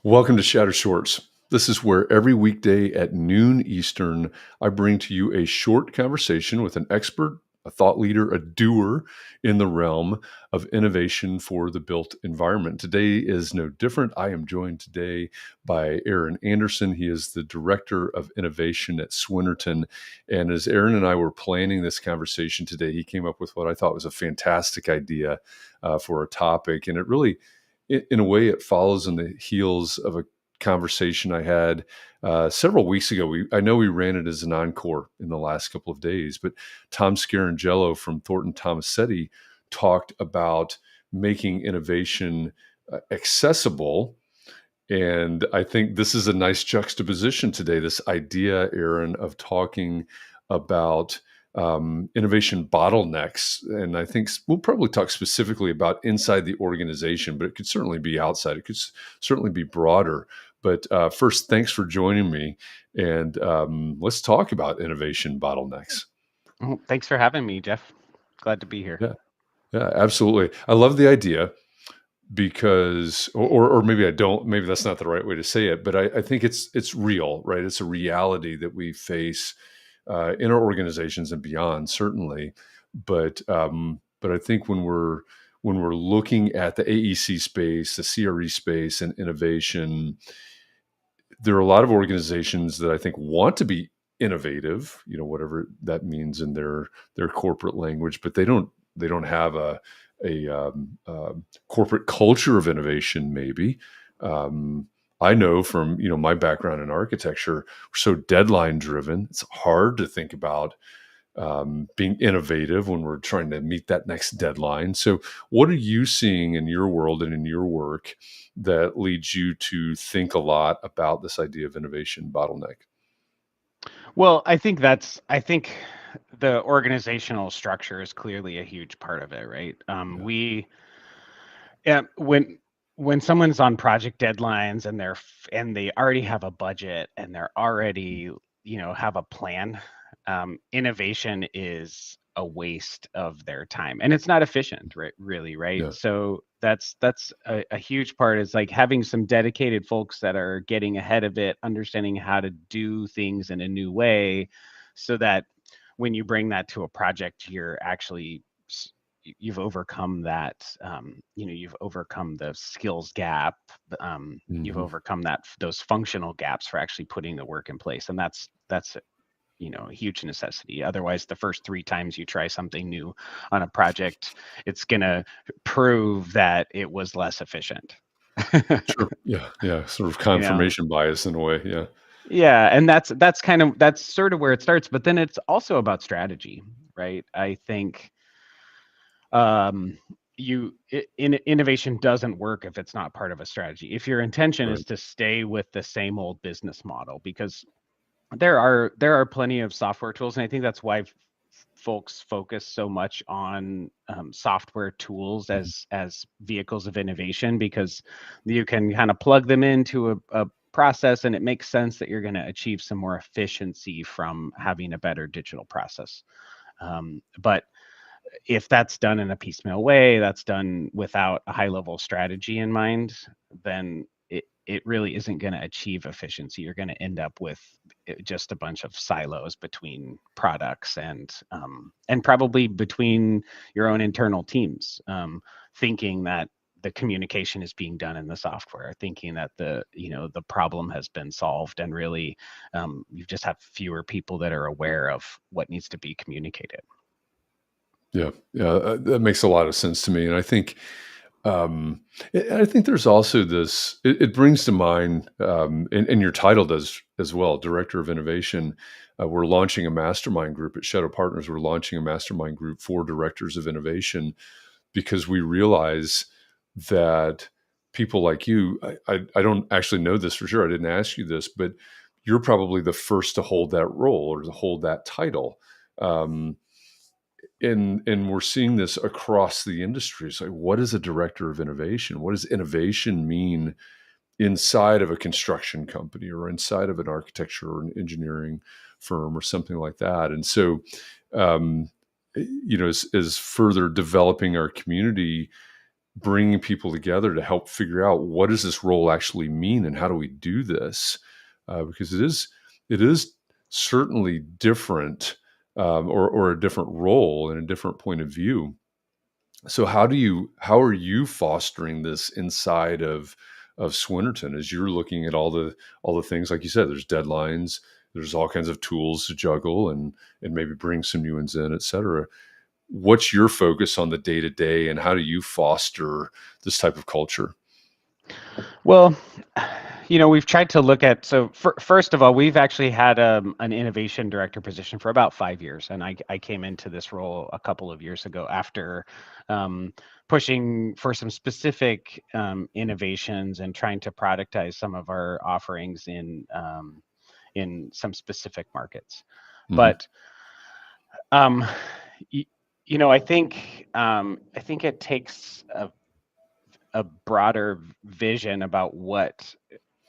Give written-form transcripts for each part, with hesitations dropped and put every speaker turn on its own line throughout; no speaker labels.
Welcome to Shatter Shorts. This is where every weekday at noon Eastern, I bring to you a short conversation with an expert, a thought leader, a doer in the realm of innovation for the built environment. Today is no different. I am joined today by Aaron Anderson. He is the Director of Innovation at Swinerton. And as Aaron and I were planning this conversation today, he came up with what I thought was a fantastic idea for a topic. And it really, in a way, it follows in the heels of a conversation I had several weeks ago. I know we ran it as an encore in the last couple of days, but Tom Scarangello from Thornton Tomasetti talked about making innovation accessible. And I think this is a nice juxtaposition today, this idea, Aaron, of talking about innovation bottlenecks. And I think we'll probably talk specifically about inside the organization, but it could certainly be outside. It could certainly be broader. But first, thanks for joining me. And let's talk about innovation bottlenecks.
Oh, thanks for having me, Jeff. Glad to be here.
Yeah, yeah, absolutely. I love the idea because, or maybe I don't, maybe that's not the right way to say it, but I think it's real, right? It's a reality that we face in our organizations and beyond, certainly. But I think when we're looking at the AEC space, the CRE space, and innovation, there are a lot of organizations that I think want to be innovative, whatever that means in their corporate language, but they don't have a corporate culture of innovation. Maybe I know from my background in architecture, we're so deadline driven. It's hard to think about being innovative when we're trying to meet that next deadline. So, what are you seeing in your world and in your work that leads you to think a lot about this idea of innovation bottleneck?
Well, I think the organizational structure is clearly a huge part of it, right?
Yeah,
Yeah, when someone's on project deadlines and and they already have a budget and they're already, have a plan, innovation is a waste of their time and it's not efficient, right? Really, right?
yeah,
So that's a huge part is like having some dedicated folks that are getting ahead of it, understanding how to do things in a new way, so that when you bring that to a project, you're actually you've overcome that, you've overcome the skills gap, you've
hmm
overcome those functional gaps for actually putting the work in place, and that's a huge necessity. Otherwise, the first 3 times you try something new on a project, it's going to prove that it was less efficient.
sure, yeah, yeah, sort of
you know
confirmation bias in a way. Yeah,
yeah, and that's sort of where it starts, but then it's also about strategy, right? I think um innovation doesn't work if it's not part of a strategy, if your intention is
right.
to stay with the same old business model, because there are plenty of software tools, and I think that's why folks focus so much on software tools
Mhm.
as vehicles of innovation, because you can kind of plug them into a process, and it makes sense that you're going to achieve some more efficiency from having a better digital process. But if that's done in a piecemeal way, that's done without a high level strategy in mind, then it really isn't going to achieve efficiency. You're going to end up with just a bunch of silos between products, and probably between your own internal teams, thinking that the communication is being done in the software, thinking that the problem has been solved, and really, you just have fewer people that are aware of what needs to be communicated.
Yeah, yeah, that makes a lot of sense to me, and I think Um, I think there's also this. It brings to mind, and your title does as well, Director of Innovation. We're launching a mastermind group at Shadow Partners. We're launching a mastermind group for directors of innovation because we realize that people like you. I don't actually know this for sure. I didn't ask you this, but you're probably the first to hold that role or to hold that title. Um, and we're seeing this across the industry. It's like, what is a director of innovation? What does innovation mean inside of a construction company or inside of an architecture or an engineering firm or something like that? And so, um, as further developing our community, bringing people together to help figure out what does this role actually mean and how do we do this, because it is certainly different, or a different role and a different point of view. So how are you fostering this inside of Swinerton as you're looking at all the things, like you said, there's deadlines, there's all kinds of tools to juggle and maybe bring some new ones in, et cetera. What's your focus on the day to day, and how do you foster this type of culture?
Well, we've tried to look at, so first of all, we've actually had an innovation director position for about 5 years. And I came into this role a couple of years ago after um, pushing for some specific innovations and trying to productize some of our offerings in some specific markets.
Hmm.
But um, y- I think it takes a broader vision about what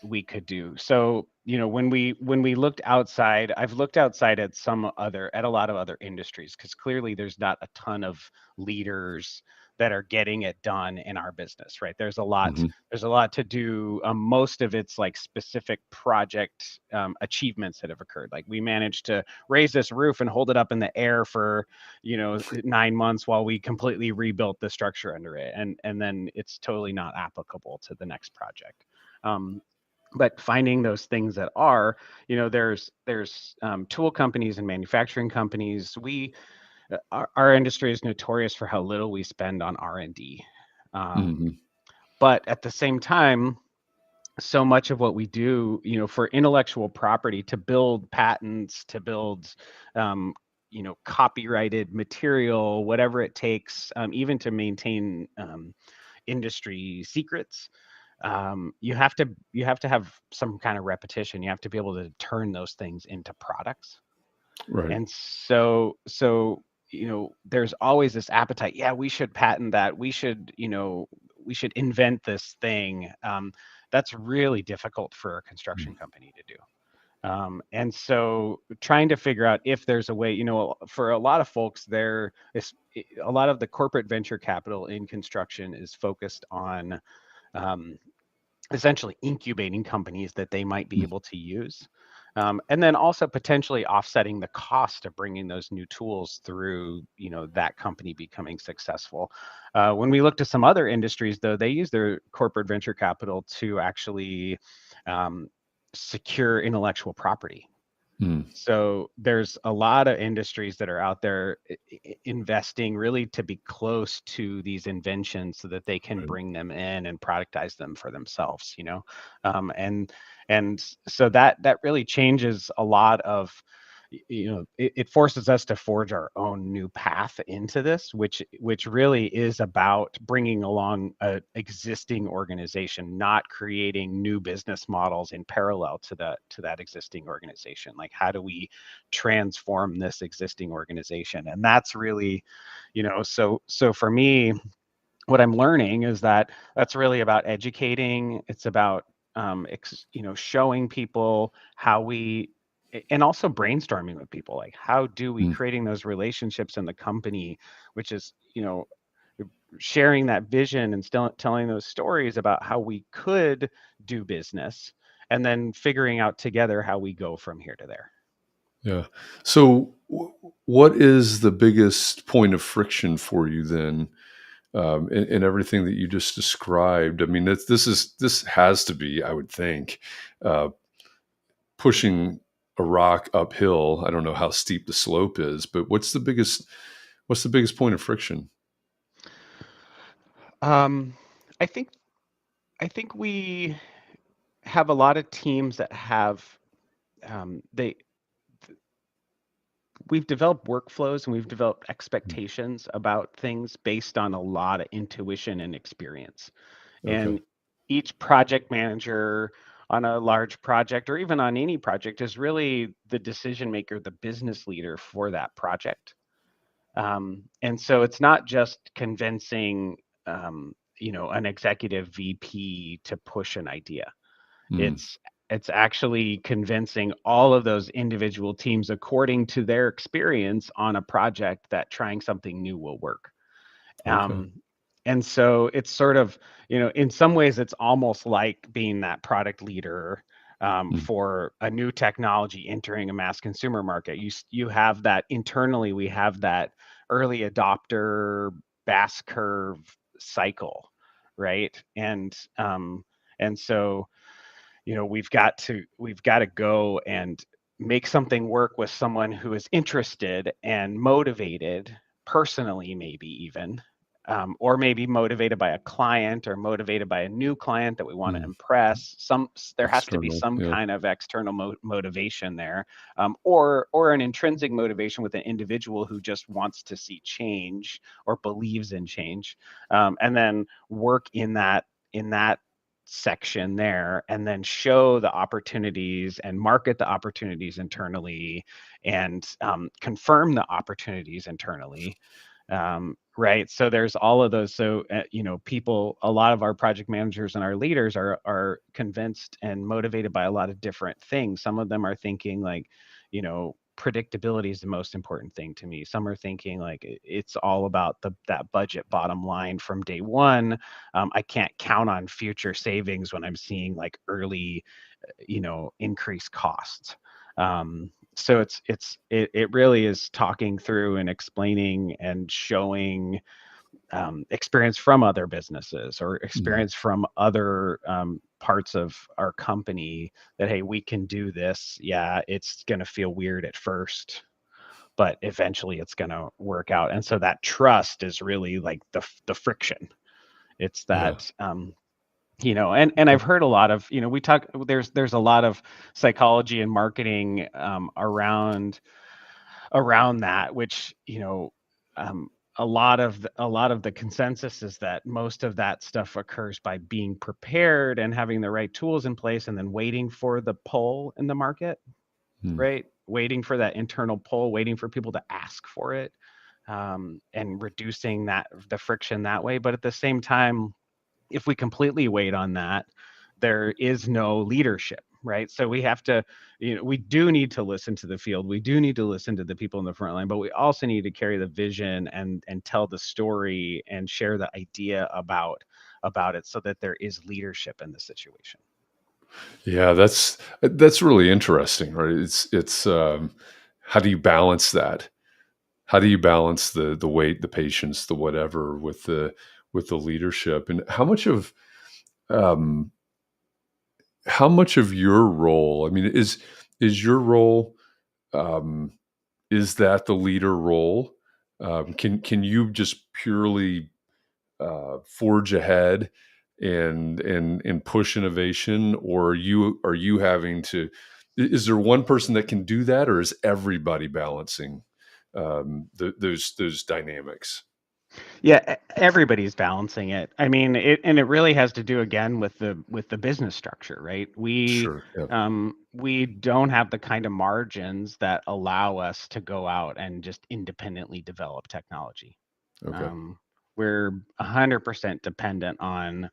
we could do. So, when we looked outside, I've looked outside at a lot of other industries, because clearly there's not a ton of leaders that are getting it done in our business, right?
Hmm.
There's a lot to do. Most of it's like specific project achievements that have occurred. Like, we managed to raise this roof and hold it up in the air for 9 months while we completely rebuilt the structure under it, and then it's totally not applicable to the next project. Um, but finding those things that are, there's tool companies and manufacturing companies. Our industry is notorious for how little we spend on R&D,
Hmm.
but at the same time, so much of what we do, for intellectual property, to build patents, to build copyrighted material, whatever it takes, even to maintain industry secrets, you have to have some kind of repetition. You have to be able to turn those things into products.
Right.
And so there's always this appetite. Yeah, we should patent that. We should invent this thing. That's really difficult for a construction company to do. And so trying to figure out if there's a way, for a lot of folks, there is a lot of the corporate venture capital in construction is focused on um, essentially incubating companies that they might be able to use. And then also potentially offsetting the cost of bringing those new tools through, that company becoming successful. When we look to some other industries, though, they use their corporate venture capital to actually um, secure intellectual property.
Mm.
So there's a lot of industries that are out there investing really to be close to these inventions so that they can
Right.
bring them in and productize them for themselves, and so that really changes a lot of, it forces us to forge our own new path into this, which really is about bringing along a existing organization, not creating new business models in parallel to that existing organization. Like, how do we transform this existing organization? And that's really, so for me, what I'm learning is that that's really about educating. It's about showing people how and also brainstorming with people, like, how do we
Mm.
creating those relationships in the company, which is, sharing that vision and still telling those stories about how we could do business, and then figuring out together how we go from here to there.
Yeah. So, what is the biggest point of friction for you then, in everything that you just described? I mean, this has to be, I would think, uh, pushing a rock uphill. I don't know how steep the slope is, but what's the biggest point of friction?
um, I think I think we have a lot of teams that have they we've developed workflows and we've developed
Mm.
expectations about things based on a lot of intuition and experience.
Okay.
And each project manager on a large project, or even on any project, is really the decision maker, the business leader for that project. And so it's not just convincing, an executive VP to push an idea.
Mm.
It's actually convincing all of those individual teams, according to their experience on a project, that trying something new will work.
Okay.
Um, And so it's sort of, in some ways, it's almost like being that product leader
Mm.
for a new technology entering a mass consumer market. You have that internally. We have that early adopter Bass curve cycle, right? And so we've got to go and make something work with someone who is interested and motivated personally, maybe even, or maybe motivated by a client or motivated by a new client that we want to
Mm.
impress. There has to be
External,
some
yeah.
kind of external motivation there, or an intrinsic motivation with an individual who just wants to see change or believes in change, and then work in that section there, and then show the opportunities and market the opportunities internally, and confirm the opportunities internally. Right. So there's all of those. So, a lot of our project managers and our leaders are convinced and motivated by a lot of different things. Some of them are thinking like, predictability is the most important thing to me. Some are thinking like it's all about that budget bottom line from day one. I can't count on future savings when I'm seeing like early, increased costs. So it really is talking through and explaining and showing experience from other businesses or
Mhm.
experience from other parts of our company that, hey, we can do this. Yeah, it's going to feel weird at first, but eventually it's going to work out. And so that trust is really like the friction. It's
Yeah.
that and I've heard a lot of, we talk, there's a lot of psychology and marketing around that, which, um, a lot of the consensus is that most of that stuff occurs by being prepared and having the right tools in place, and then waiting for the pull in the market,
Mm.
right? Waiting for that internal pull, waiting for people to ask for it, and reducing the friction that way. But at the same time, if we completely wait on that, there is no leadership, right? So we have to, we do need to listen to the field. We do need to listen to the people in the front line, but we also need to carry the vision and tell the story and share the idea about it, so that there is leadership in the situation.
Yeah, that's really interesting, right? It's how do you balance that? How do you balance the weight, the patience, the whatever with the leadership? And um how much of your role, I mean, is your role, um is that the leader role? Can you just purely forge ahead and push innovation, or are you having to? Is there one person that can do that, or is everybody balancing those dynamics?
Yeah, everybody's balancing it. I mean, it really has to do again with the business structure, right?
Sure. Yeah.
We don't have the kind of margins that allow us to go out and just independently develop technology.
Okay.
Um, we're 100% dependent on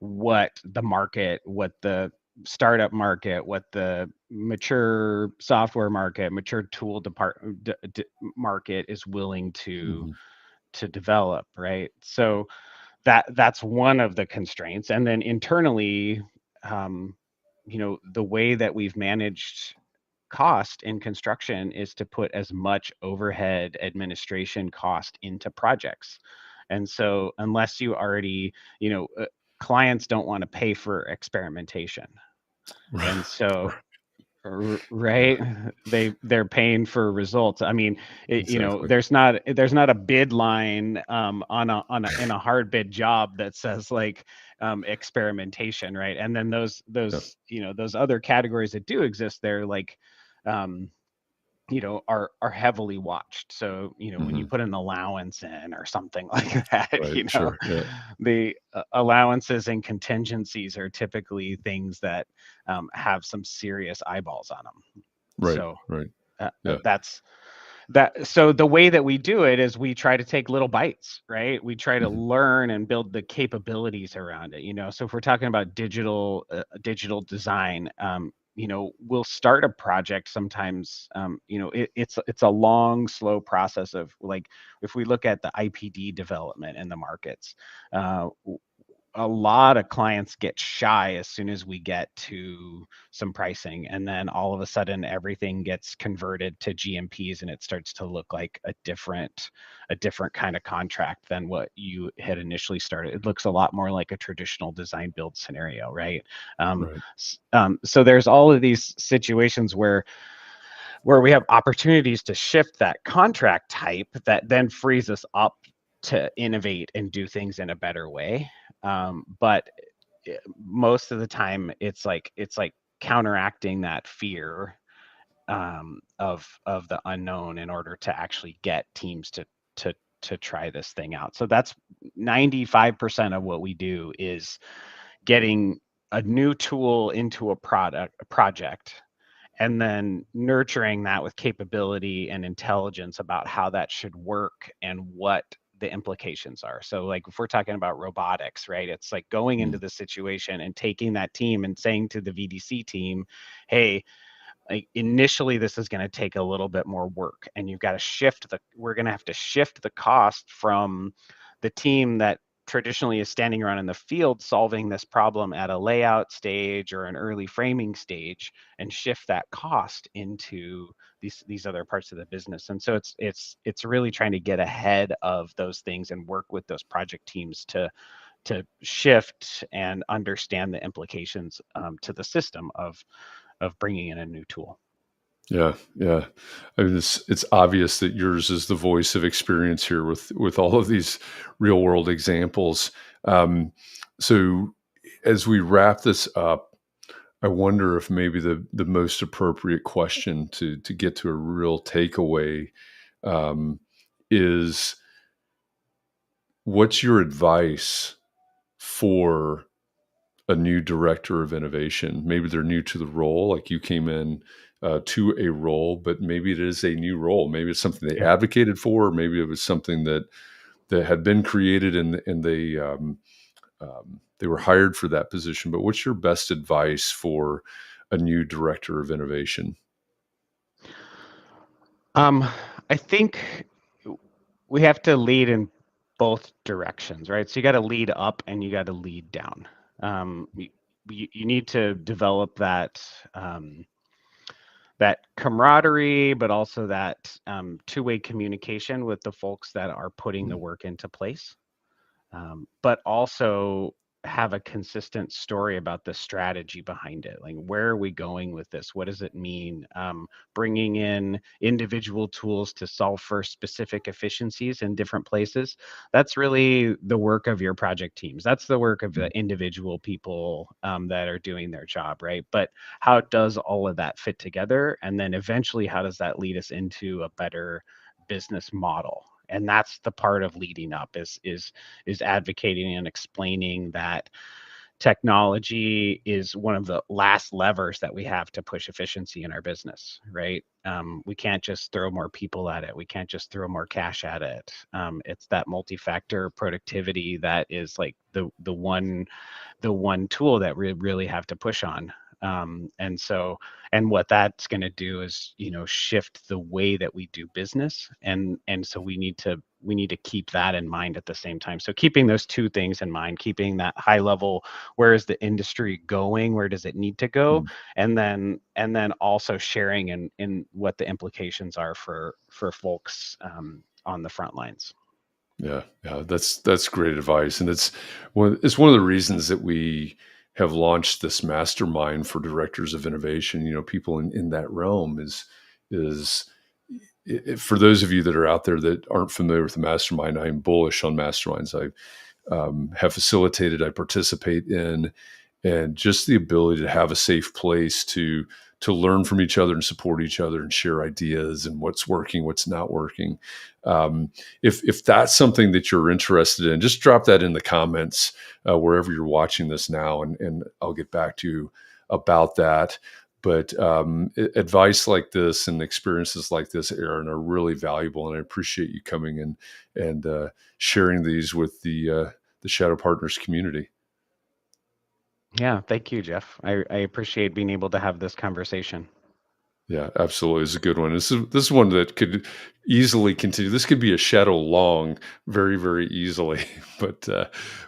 what the market, what the startup market, what the mature software market, mature tool market is willing to
Hmm.
develop, right? So that's one of the constraints. And then internally, um, the way that we've managed cost in construction is to put as much overhead administration cost into projects. And so unless you already, clients don't want to pay for experimentation. And so,
Yeah,
right, they're paying for results. I mean,
exactly.
there's not a bid line in a hard bid job that says like experimentation, right? And then
Yeah.
those other categories that do exist there, like, um are heavily watched. So, when you
Hmm.
put an allowance in or something like that,
Right. Sure. Yeah.
the allowances and contingencies are typically things that have some serious eyeballs on them.
Right.
So
Right. Yeah.
that's that. So the way that we do it is we try to take little bites, right? We try to
Hmm.
learn and build the capabilities around it. So if we're talking about digital design, we'll start a project sometimes. It's a long, slow process of, like, if we look at the IPD development in the markets, uh, a lot of clients get shy as soon as we get to some pricing, and then all of a sudden everything gets converted to GMPs, and it starts to look like a different kind of contract than what you had initially started. It looks a lot more like a traditional design build scenario, right?
Right.
So there's all of these situations where we have opportunities to shift that contract type that then frees us up to innovate and do things in a better way. But most of the time, it's like counteracting that fear, of the unknown, in order to actually get teams to try this thing out. So that's 95% of what we do, is getting a new tool into a project, and then nurturing that with capability and intelligence about how that should work and what the implications are. So, like, if we're talking about robotics, right, it's like going into
Mm.
the situation and taking that team and saying to the VDC team, hey, like, initially this is going to take a little bit more work, and we're going to have to shift the cost from the team that traditionally is standing around in the field solving this problem at a layout stage or an early framing stage, and shift that cost into these other parts of the business. And so it's really trying to get ahead of those things and work with those project teams to shift and understand the implications, to the system of bringing in a new tool.
Yeah, yeah. I mean, it's obvious that yours is the voice of experience here with all of these real world examples. Um, so, as we wrap this up, I wonder if maybe the most appropriate question to get to a real takeaway, um, is, what's your advice for a new director of innovation? Maybe they're new to the role, like you came in to a role, but maybe it is a new role. Maybe it's something they
Yeah.
advocated for, or maybe it was something that had been created, and they were hired for that position. But what's your best advice for a new director of innovation?
Um, I think we have to lead in both directions, right? So you got to lead up and you got to lead down. You need to develop um, that camaraderie, but also that, two-way communication with the folks that are putting the
Mm,
work into place, but also have a consistent story about the strategy behind it. Like, where are we going with this? What does it mean? Bringing in individual tools to solve for specific efficiencies in different places. That's really the work of your project teams. That's the work of the
mm,
individual people, that are doing their job, right? But how does all of that fit together? And then eventually, how does that lead us into a better business model? And that's the part of leading up, is advocating and explaining that technology is one of the last levers that we have to push efficiency in our business, right? We can't just throw more people at it. We can't just throw more cash at it. It's that multi-factor productivity that is like the one tool that we really have to push on. And what that's going to do is, shift the way that we do business. And so we need to keep that in mind at the same time. So keeping those two things in mind, keeping that high level, where is the industry going? Where does it need to go?
mm.
And then also sharing in what the implications are for folks, on the front lines.
Yeah, yeah, that's great advice, and it's one of the reasons that we have launched this mastermind for directors of innovation. People in that realm is for those of you that are out there that aren't familiar with the mastermind. I am bullish on masterminds. I have facilitated, I participate in, and just the ability to have a safe place to learn from each other and support each other and share ideas and what's working, what's not working. If that's something that you're interested in, just drop that in the comments wherever you're watching this now, and I'll get back to you about that. But advice like this and experiences like this, Aaron, are really valuable, and I appreciate you coming in and sharing these with the Shadow Partners community.
Yeah, thank you, Jeff. I appreciate being able to have this conversation.
Yeah, absolutely. It's a good one. This is one that could easily continue. This could be a shadow long, very, very easily. But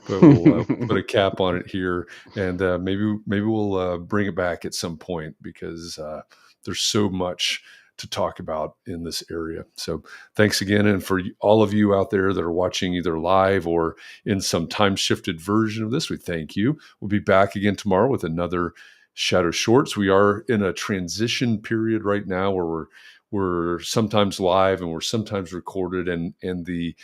we'll put a cap on it here, and maybe we'll bring it back at some point because there's so much to talk about in this area. So thanks again, and for all of you out there that are watching either live or in some time shifted version of this, we thank you. We'll be back again tomorrow with another Shadow Shorts. We are in a transition period right now where we're sometimes live and we're sometimes recorded. And the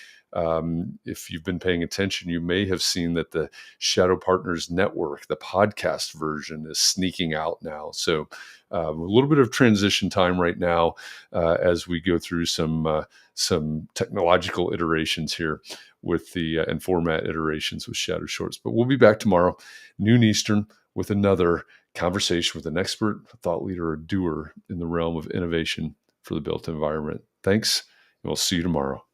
if you've been paying attention, you may have seen that the Shadow Partners Network, the podcast version, is sneaking out now. So a little bit of transition time right now as we go through some technological iterations here with the and format iterations with Shadow Shorts. But we'll be back tomorrow, noon Eastern, with another conversation with an expert, a thought leader, or doer in the realm of innovation for the built environment. Thanks, and we'll see you tomorrow.